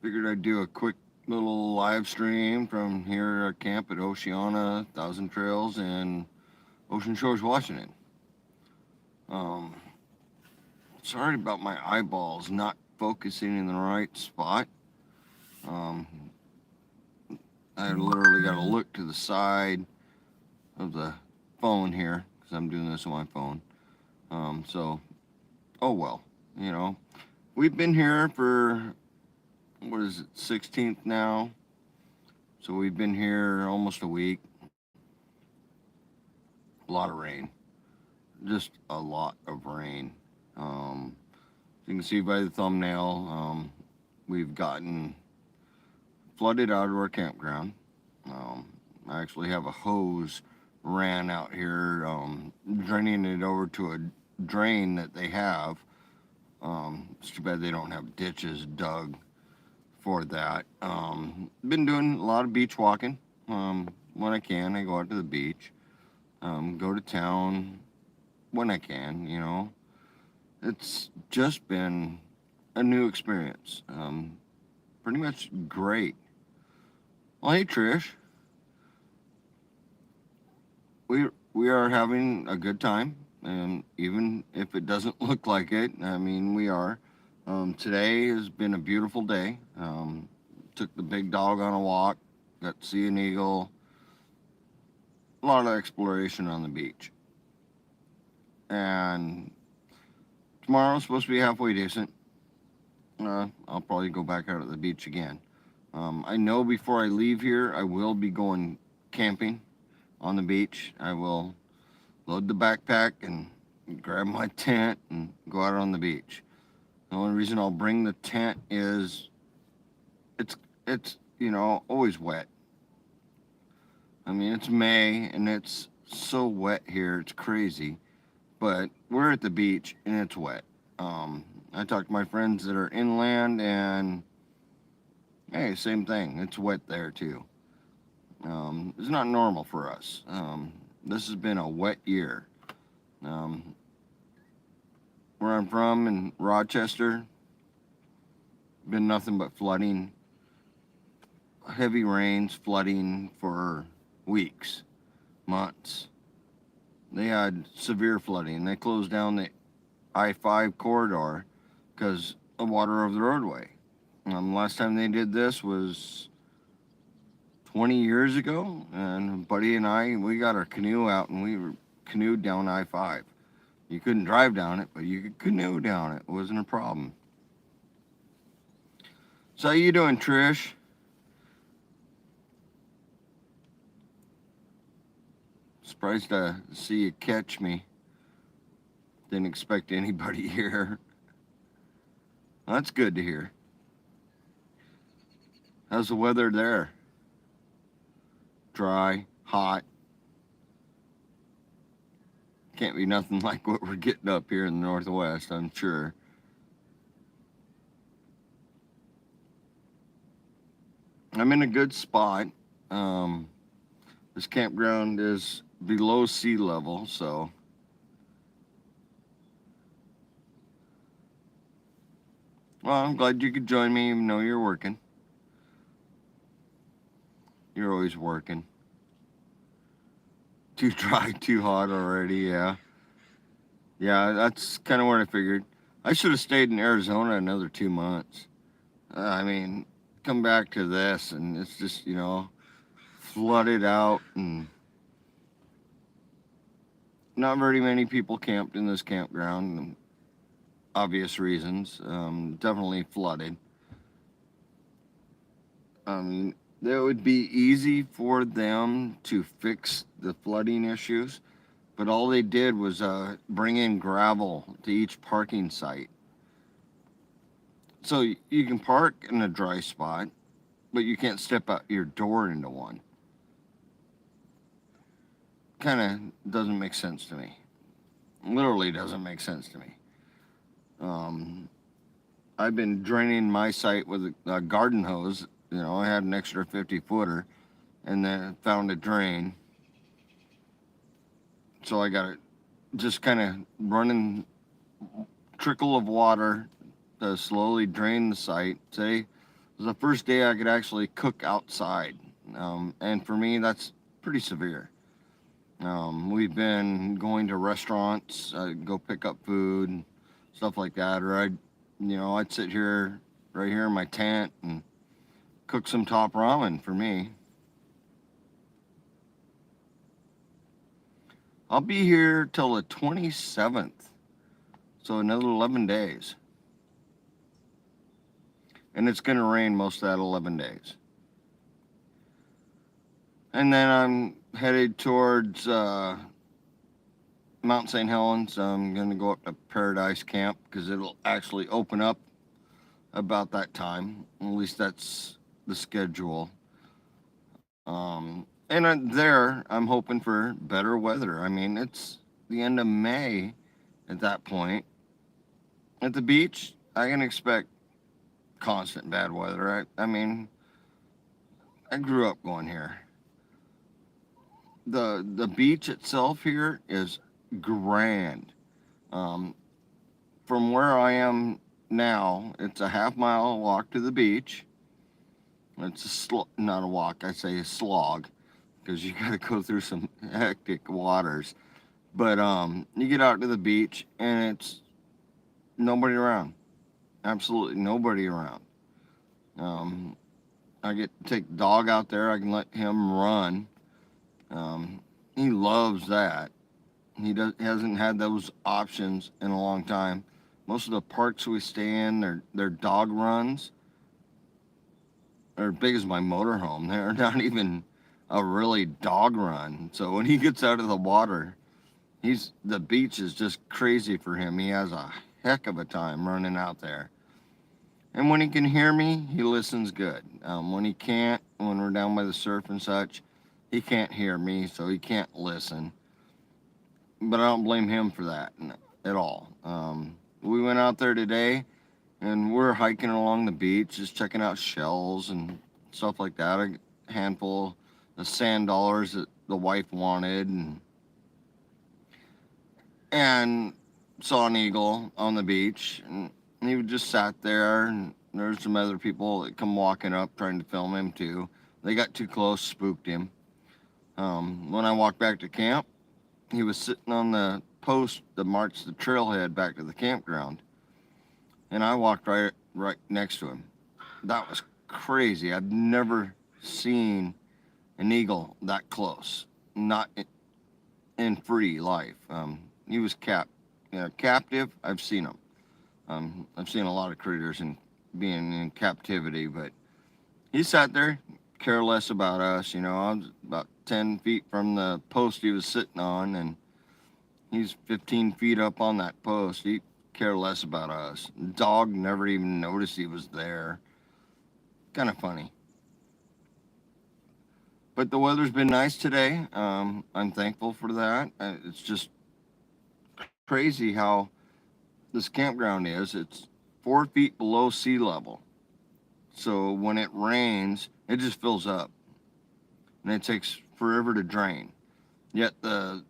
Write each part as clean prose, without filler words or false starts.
Figured I'd do a quick little live stream from here at camp at Oceana Thousand Trails in Ocean Shores, Washington. Um, Sorry about my eyeballs not focusing in the right spot. Um, I literally got to look to the side of the phone here because I'm doing this on my phone. So, oh well, you know, we've been here for what is it, 16th now? So we've been here almost a week. A lot of rain, just a lot of rain. You can see by the thumbnail, we've gotten flooded out of our campground. I actually have a hose ran out here, draining it over to a drain that they have. It's too bad they don't have ditches dug for that. Been doing a lot of beach walking. When I can, I go out to the beach. Go to town when I can, you know. It's just been a new experience. Pretty much great. Well, hey Trish, we are having a good time, and even if it doesn't look like it, I mean we are. Today has been a beautiful day. Took the big dog on a walk, got to see an eagle, a lot of exploration on the beach, and tomorrow's supposed to be halfway decent. I'll probably go back out at the beach again. I know before I leave here, I will be going camping on the beach. I will load the backpack and grab my tent and go out on the beach. The only reason I'll bring the tent is it's always wet. I mean it's May and it's so wet here, it's crazy. But we're at the beach and it's wet. I talked to my friends that are inland and hey, same thing. It's wet there too. It's not normal for us. This has been a wet year. Um, where I'm from in Rochester, been nothing but flooding, heavy rains, flooding for weeks, months. They had severe flooding. They closed down the I-5 corridor because of water over the roadway. Last time they did this was 20 years ago, and a buddy and I, we got our canoe out and we were canoed down I-5. You couldn't drive down it, but you could canoe down it. It wasn't a problem. So how you doing, Trish? Surprised to see you catch me. Didn't expect anybody here. That's good to hear. How's the weather there? Dry, hot. Can't be nothing like what we're getting up here in the Northwest, I'm sure. I'm in a good spot. This campground is below sea level, so well, I'm glad you could join me even though you're working. You're always working. Too dry, too hot already, yeah. Yeah, that's kind of what I figured. I should have stayed in Arizona another 2 months. I mean, come back to this and it's just, flooded out and not very many people camped in this campground, obvious reasons. Definitely flooded. It would be easy for them to fix the flooding issues, but all they did was bring in gravel to each parking site. So you can park in a dry spot, but you can't step out your door into one. Kind of doesn't make sense to me. Literally doesn't make sense to me. I've been draining my site with a garden hose. I had an extra 50 footer and then found a drain. So I got it just kind of running trickle of water to slowly drain the site. Say, as was the first day I could actually cook outside. And for me, that's pretty severe. We've been going to restaurants, go pick up food, and stuff like that, or I'd sit here, right here in my tent, and cook some top ramen for me. I'll be here till the 27th, so another 11 days. And it's going to rain most of that 11 days. And then I'm headed towards Mount St. Helens. I'm going to go up to Paradise Camp because it'll actually open up about that time. At least that's the schedule. And there, I'm hoping for better weather. I mean, it's the end of May at that point. At the beach, I can expect constant bad weather. I mean, I grew up going here. The beach itself here is grand. Um, from where I am now, it's a half-mile walk to the beach. It's not a walk, I say a slog, because you got to go through some hectic waters. But you get out to the beach and it's nobody around. Absolutely nobody around. I get to take the dog out there. I can let him run. He loves that. Hasn't had those options in a long time. Most of the parks we stay in, their dog runs are big as my motorhome. They're not even a really dog run. So when he gets out of the water, the beach is just crazy for him. He has a heck of a time running out there. And when he can hear me, he listens good. When he can't, when we're down by the surf and such, he can't hear me, so he can't listen. But I don't blame him for that at all. We went out there today, and we're hiking along the beach, just checking out shells and stuff like that. A handful of sand dollars that the wife wanted, and saw an eagle on the beach, and he just sat there, and there's some other people that come walking up trying to film him too. They got too close, spooked him. When I walked back to camp, he was sitting on the post that marks the trailhead back to the campground, and I walked right next to him. That was crazy. I've never seen an eagle that close, not in free life. He was captive. I've seen him. I've seen a lot of critters being in captivity, but he sat there, care less about us. I was about 10 feet from the post he was sitting on, and he's 15 feet up on that post. He care less about us. The dog never even noticed he was there. Kind of funny. But the weather's been nice today. I'm thankful for that. It's just crazy how this campground is. It's 4 feet below sea level. So when it rains, it just fills up. And it takes forever to drain. Yet the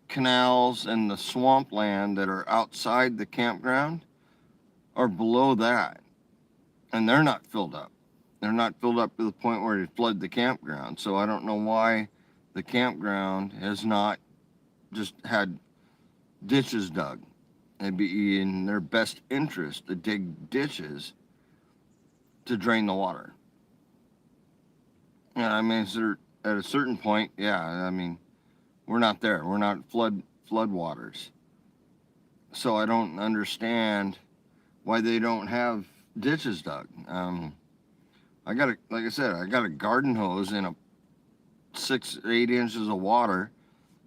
canals and the swampland that are outside the campground are below that. And they're not filled up. They're not filled up to the point where it flood the campground. So I don't know why the campground has not just had ditches dug. It'd be in their best interest to dig ditches to drain the water. Yeah, I mean, at a certain point, yeah, I mean, we're not there. We're not floodwaters. So I don't understand why they don't have ditches dug. Like I said, I got a garden hose in a 6 or 8 inches of water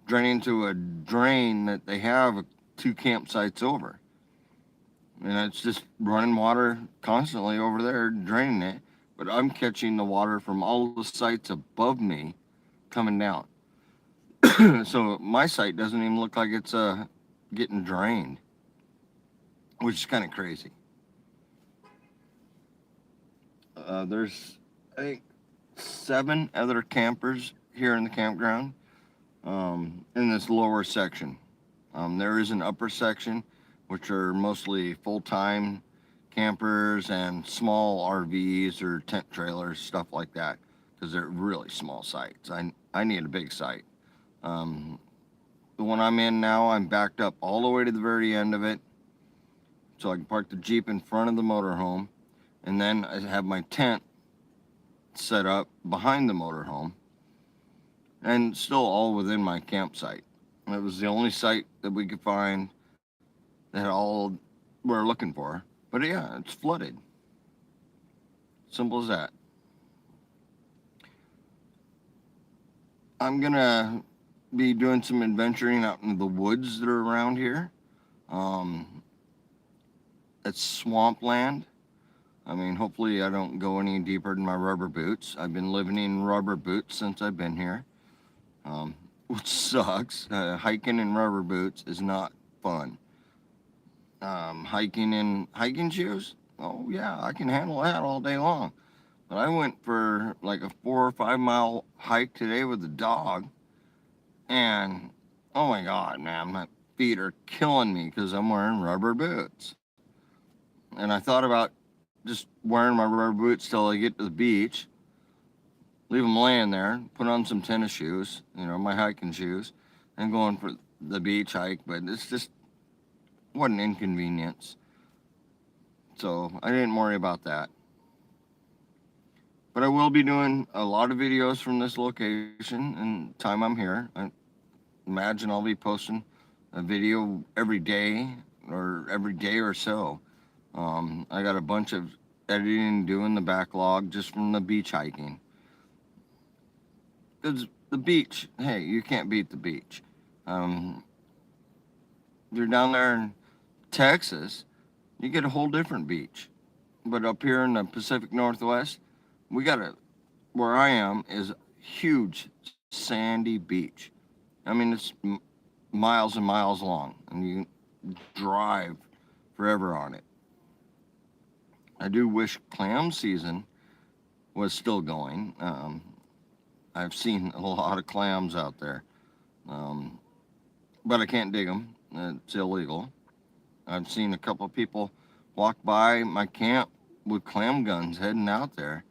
draining to a drain that they have 2 campsites over. And it's just running water constantly over there, draining it. But I'm catching the water from all the sites above me coming down. So my site doesn't even look like it's getting drained, which is kind of crazy. There's, I think, 7 other campers here in the campground in this lower section. There is an upper section, which are mostly full-time campers and small RVs or tent trailers, stuff like that, because they're really small sites. I need a big site. Um, the one I'm in now, I'm backed up all the way to the very end of it, so I can park the Jeep in front of the motorhome, and then I have my tent set up behind the motorhome, and still all within my campsite. It was the only site that we could find that had all we're looking for. But yeah, it's flooded. Simple as that. I'm gonna be doing some adventuring out in the woods that are around here. Um, it's swampland. I mean, hopefully I don't go any deeper than my rubber boots. I've been living in rubber boots since I've been here, which sucks. Hiking in rubber boots is not fun. Hiking in hiking shoes, oh yeah, I can handle that all day long. But I went for like a 4 or 5 mile hike today with the dog, and oh my God, man, my feet are killing me because I'm wearing rubber boots. And I thought about just wearing my rubber boots till I get to the beach, leave them laying there, put on some tennis shoes, my hiking shoes, and going for the beach hike. But it's just what an inconvenience. So I didn't worry about that. But I will be doing a lot of videos from this location and time I'm here. I imagine I'll be posting a video every day or so. I got a bunch of editing doing the backlog just from the beach hiking. Because the beach, hey, you can't beat the beach. Um, you're down there in Texas, you get a whole different beach. But up here in the Pacific Northwest, we got where I am is a huge sandy beach. I mean, it's miles and miles long, and you can drive forever on it. I do wish clam season was still going. I've seen a lot of clams out there, um, but I can't dig them. It's illegal. I've seen a couple of people walk by my camp with clam guns heading out there,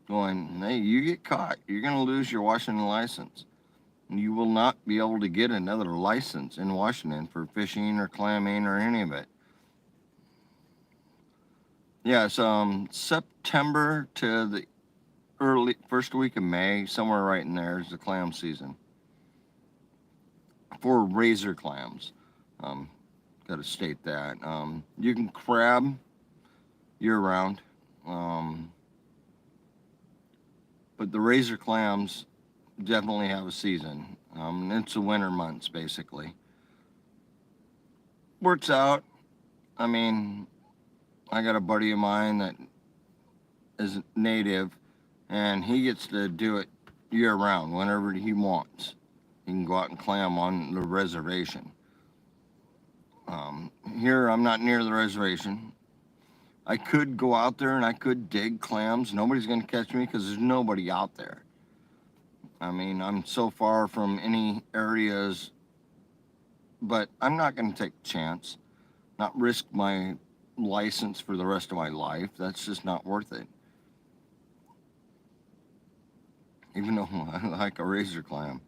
going, hey, you get caught, you're going to lose your Washington license. You will not be able to get another license in Washington for fishing or clamming or any of it. Yeah, it's September to the early first week of May, somewhere right in there is the clam season for razor clams. Um, Got to state that. You can crab year round, but the razor clams definitely have a season. It's the winter months basically. Works out. I mean, I got a buddy of mine that is native, and he gets to do it year round whenever he wants. He can go out and clam on the reservation. Here, I'm not near the reservation. I could go out there and I could dig clams. Nobody's going to catch me because there's nobody out there. I mean, I'm so far from any areas, but I'm not going to take a chance, not risk my license for the rest of my life. That's just not worth it. Even though I like a razor clam.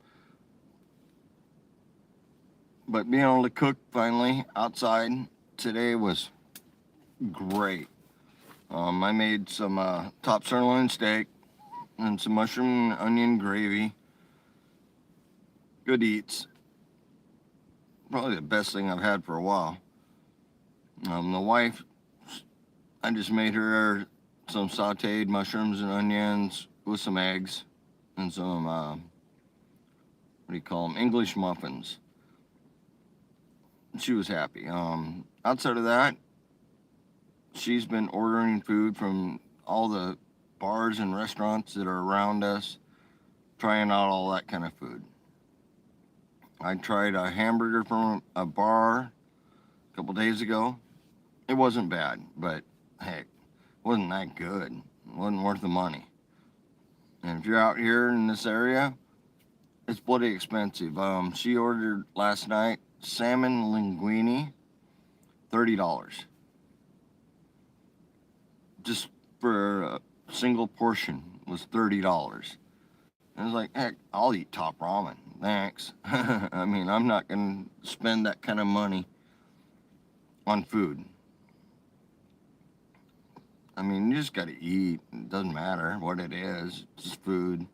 But being able to cook finally outside today was great. I made some top sirloin steak and some mushroom and onion gravy. Good eats. Probably the best thing I've had for a while. The wife, I just made her some sauteed mushrooms and onions with some eggs and some, what do you call them, English muffins. She was happy. Outside of that, she's been ordering food from all the bars and restaurants that are around us, trying out all that kind of food. I tried a hamburger from a bar a couple days ago. It wasn't bad, but heck, it wasn't that good. It wasn't worth the money. And if you're out here in this area, it's bloody expensive. She ordered last night salmon linguine, $30. just for a single portion was $30. And I was like, heck, I'll eat top ramen. Thanks. I mean, I'm not going to spend that kind of money on food. I mean, you just got to eat. It doesn't matter what it is, it's just food.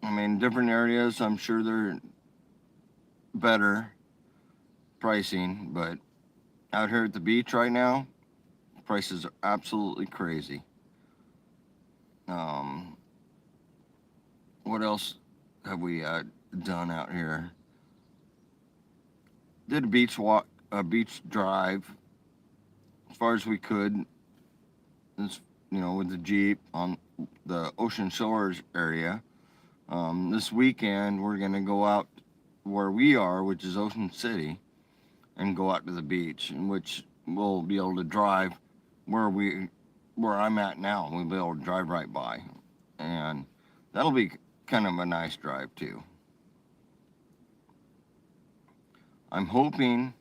I mean, different areas, I'm sure they're better pricing, but out here at the beach right now, prices are absolutely crazy. Um, what else have we done out here? Did a beach walk, a beach drive, as far as we could. This, with the Jeep on the Ocean Shores area. This weekend, we're gonna go out where we are, which is Ocean City, and go out to the beach, in which we'll be able to drive where I'm at now. We'll be able to drive right by, and that'll be kind of a nice drive too. I'm hoping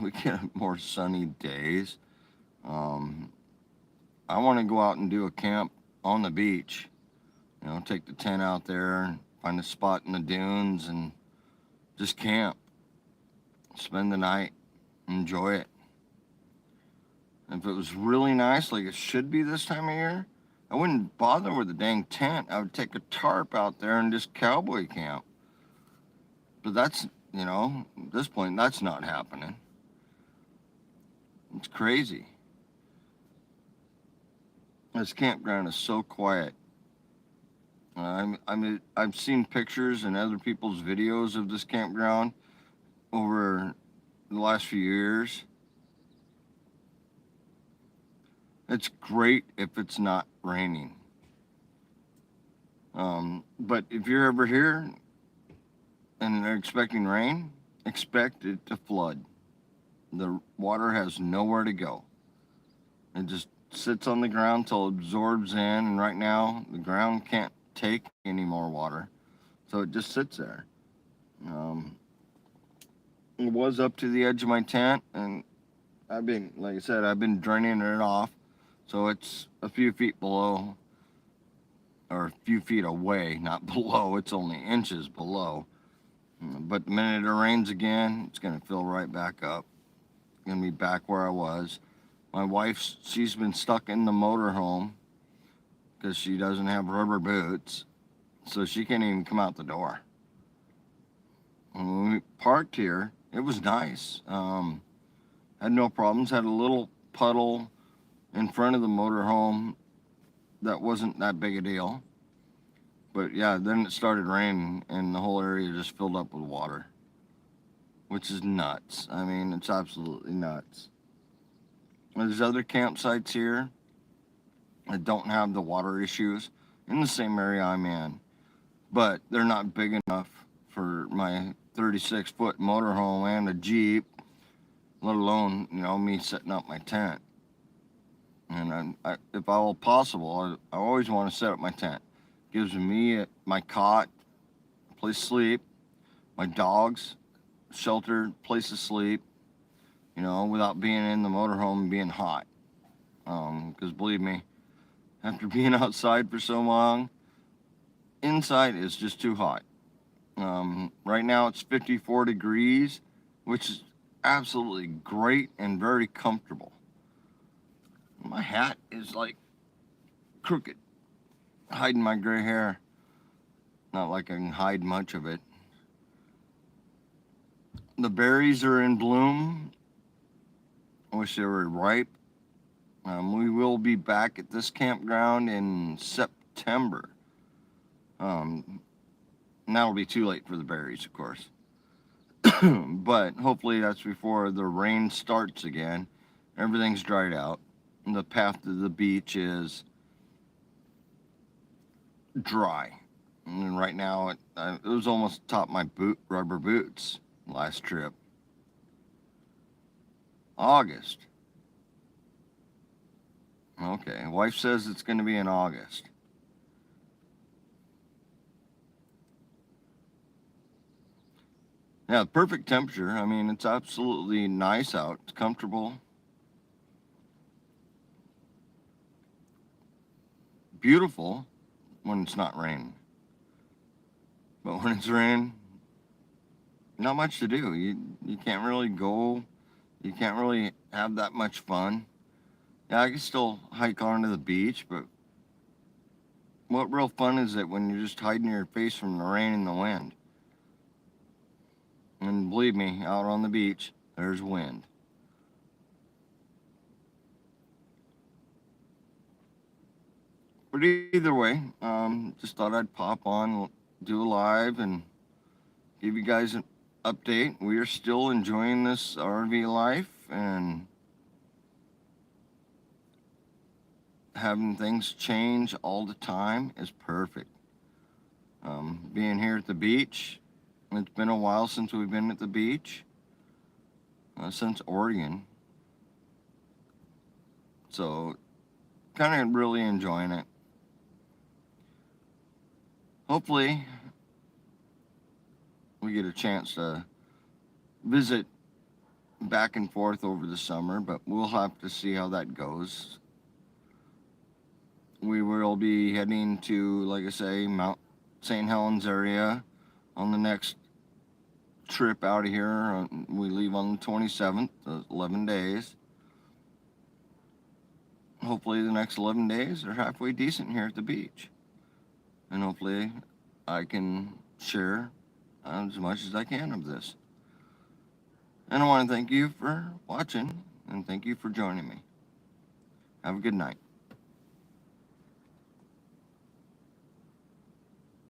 we get more sunny days. Um, I want to go out and do a camp on the beach. Take the tent out there, find a spot in the dunes, and just camp. Spend the night, enjoy it. If it was really nice, like it should be this time of year, I wouldn't bother with a dang tent. I would take a tarp out there and just cowboy camp. But that's, at this point, that's not happening. It's crazy. This campground is so quiet. I've seen pictures and other people's videos of this campground over the last few years. It's great if it's not raining. But if you're ever here and they're expecting rain, expect it to flood. The water has nowhere to go. It just sits on the ground till it absorbs in, and right now the ground can't take any more water, so it just sits there. It was up to the edge of my tent, and like I said, I've been draining it off, so it's a few feet below, or a few feet away, not below. It's only inches below. But the minute it rains again, it's gonna fill right back up. Gonna be back where I was. My wife, she's been stuck in the motorhome because she doesn't have rubber boots, so she can't even come out the door. When we parked here, it was nice. Had no problems. Had a little puddle in front of the motorhome that wasn't that big a deal. But yeah, then it started raining and the whole area just filled up with water, which is nuts. I mean, it's absolutely nuts. There's other campsites here that don't have the water issues in the same area I'm in, but they're not big enough for my 36-foot motorhome and a Jeep, let alone, me setting up my tent. And if all possible, I always want to set up my tent. Gives me my cot, place to sleep, my dogs, shelter, place to sleep, without being in the motorhome and being hot. Because believe me, after being outside for so long, inside is just too hot. Right now it's 54 degrees, which is absolutely great and very comfortable. My hat is like crooked, hiding my gray hair. Not like I can hide much of it. The berries are in bloom. I wish they were ripe. We will be back at this campground in September. And that'll be too late for the berries, of course. But hopefully that's before the rain starts again. Everything's dried out. And the path to the beach is dry. And right now it was almost top my rubber boots last trip. August. Okay, wife says it's going to be in August. Yeah, perfect temperature. I mean, it's absolutely nice out. It's comfortable. beautiful when it's not raining. But when it's raining, not much to do. You can't really go. You can't really have that much fun. Yeah, I can still hike onto the beach, but what real fun is it when you're just hiding your face from the rain and the wind? And believe me, out on the beach, there's wind. But either way, just thought I'd pop on, do a live, and give you guys an update. We are still enjoying this RV life and having things change all the time is perfect. Being here at the beach, it's been a while since we've been at the beach, since Oregon. So, kind of really enjoying it. Hopefully, we get a chance to visit back and forth over the summer, but we'll have to see how that goes. We will be heading to, like I say, Mount St. Helens area on the next trip out of here. We leave on the 27th, 11 days. Hopefully the next 11 days are halfway decent here at the beach. And hopefully I can share as much as I can of this. And I want to thank you for watching and thank you for joining me. Have a good night.